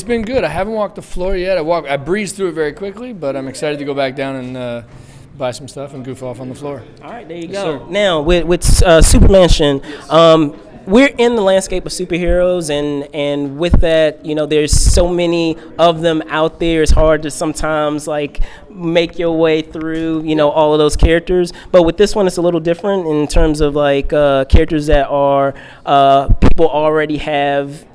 been good. I haven't walked the floor yet. I breezed through it very quickly, but I'm excited to go back down and buy some stuff and goof off on the floor. All right, there you go. Now, with Supermansion, we're in the landscape of superheroes, and with that, there's so many of them out there. It's hard to sometimes make your way through, all of those characters. But with this one, it's a little different in terms of characters that are people already have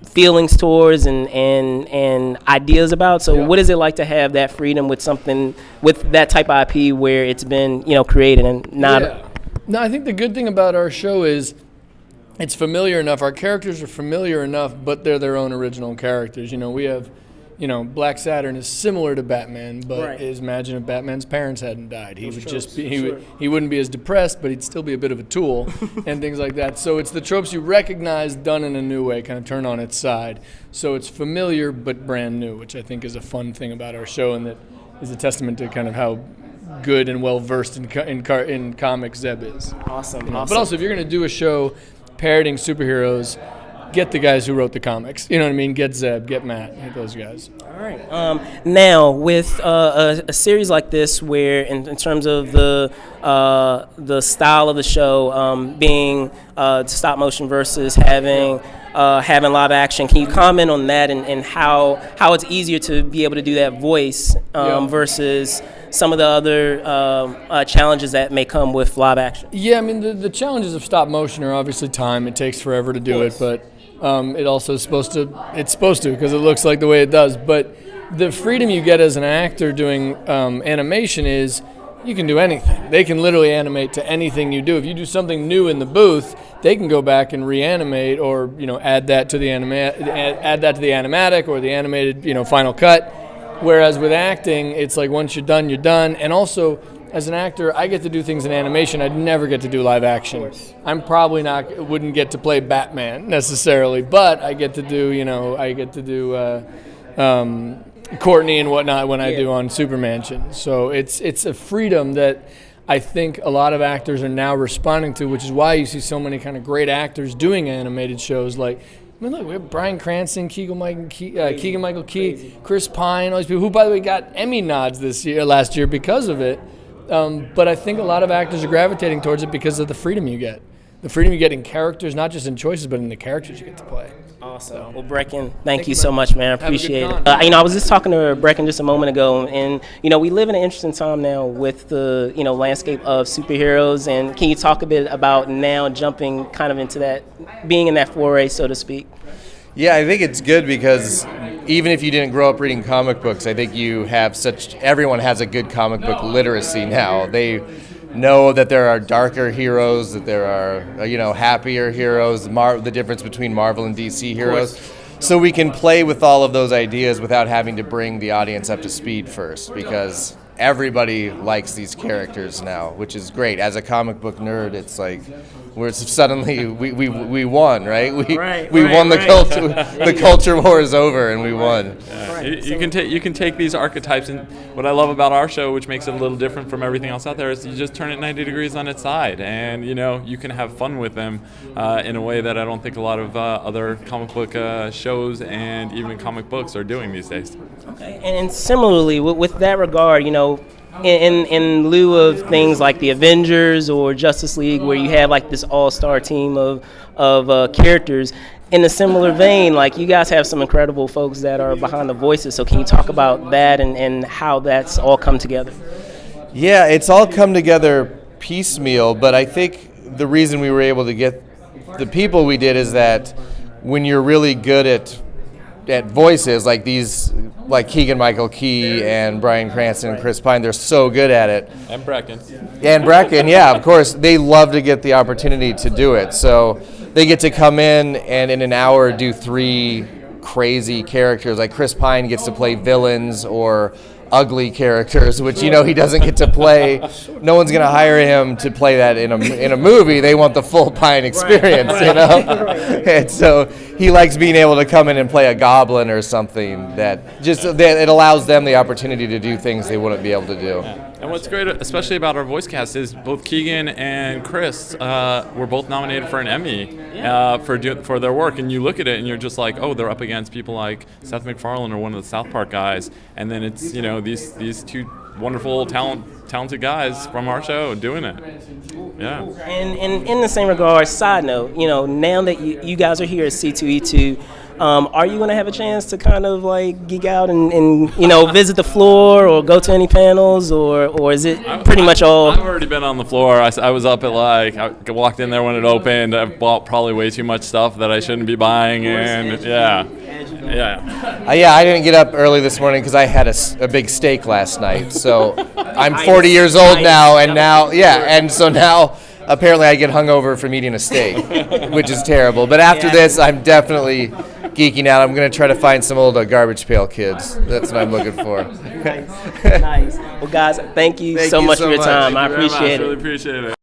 feelings towards and ideas about. So what is it like to have that freedom with something with that type of IP where it's been created and not? Yeah. No, I think the good thing about our show is it's familiar enough. Our characters are familiar enough, but they're their own original characters. We have, Black Saturn is similar to Batman, but imagine if Batman's parents hadn't died. He would just be, he wouldn't be as depressed, but he'd still be a bit of a tool and things like that. So it's the tropes you recognize done in a new way, kind of turned on its side. So it's familiar but brand new, which I think is a fun thing about our show, and that is a testament to kind of how good and well versed in comics Zeb is. Awesome. But also, if you're going to do a show parodying superheroes, get the guys who wrote the comics. You know what I mean? Get Zeb, get Matt, get those guys. All right. Now, with a series like this, where in terms of the style of the show being stop motion versus having live action, can you comment on that and how it's easier to be able to do that voice versus some of the other challenges that may come with live action? Yeah, I mean, the challenges of stop motion are obviously time. It takes forever to do it, but it also is supposed to because it looks like the way it does. But the freedom you get as an actor doing animation is you can do anything. They can literally animate to anything you do. If you do something new in the booth, they can go back and reanimate or add that to the animatic or the animated Final Cut. Whereas with acting, it's like once you're done, you're done. And also, as an actor, I get to do things in animation I'd never get to do live action. I'm probably wouldn't get to play Batman necessarily, but I get to do, Courtney and whatnot when I do on Supermansion. So it's a freedom that I think a lot of actors are now responding to, which is why you see so many kind of great actors doing animated shows like. I mean, look, we have Bryan Cranston, Keegan-Michael Key, Chris Pine, all these people who, by the way, got Emmy nods last year because of it. But I think a lot of actors are gravitating towards it because of the freedom you get. The freedom you get in characters, not just in choices, but in the characters you get to play. Awesome. Well, Brekin, thank you so much, man. I appreciate it. I was just talking to Brekin just a moment ago, and we live in an interesting time now with the landscape of superheroes. And can you talk a bit about now jumping kind of into that, being in that foray, so to speak? Yeah, I think it's good because even if you didn't grow up reading comic books, I think everyone has a good comic book literacy now. They know that there are darker heroes, that there are happier heroes, the difference between Marvel and DC heroes. So we can play with all of those ideas without having to bring the audience up to speed first, because everybody likes these characters now, which is great. As a comic book nerd, it's like we're suddenly we won, right? We won the culture. The culture war is over, and we won. You can take these archetypes, and what I love about our show, which makes it a little different from everything else out there, is you just turn it 90 degrees on its side, and you can have fun with them in a way that I don't think a lot of other comic book shows and even comic books are doing these days. Okay, and similarly with that regard, in lieu of things like the Avengers or Justice League, where you have like this all-star team of characters, in a similar vein, like you guys have some incredible folks that are behind the voices. So can you talk about that and how that's all come together? Yeah, it's all come together piecemeal, but I think the reason we were able to get the people we did is that when you're really good at voices like these, like Keegan-Michael Key and Bryan Cranston and Chris Pine, they're so good at it. And Brekin, yeah, of course. They love to get the opportunity to do it. So they get to come in and in an hour do 3 crazy characters. Like Chris Pine gets to play villains or ugly characters, which he doesn't get to play. No one's going to hire him to play that in a movie. They want the full Pine experience, And so he likes being able to come in and play a goblin or something that it allows them the opportunity to do things they wouldn't be able to do. And what's great, especially about our voice cast, is both Keegan and Chris were both nominated for an Emmy for their work. And you look at it and you're just like, oh, they're up against people like Seth MacFarlane or one of the South Park guys. And then it's, these two wonderful, talented guys from our show doing it. Yeah. And in the same regard, side note, now that you guys are here at C2E2, are you going to have a chance to kind of like geek out and visit the floor or go to any panels, or is it pretty much all? I've already been on the floor. I was up at I walked in there when it opened. I've bought probably way too much stuff that I shouldn't be buying, and yeah. I didn't get up early this morning because I had a big steak last night. So I'm 40 years old now, and so now apparently I get hungover from eating a steak, which is terrible. But after this, I'm definitely geeking out. I'm going to try to find some old Garbage Pail Kids. That's what I'm looking for. Nice. Well, guys, thank you so much for your time. I appreciate it. Really appreciate it.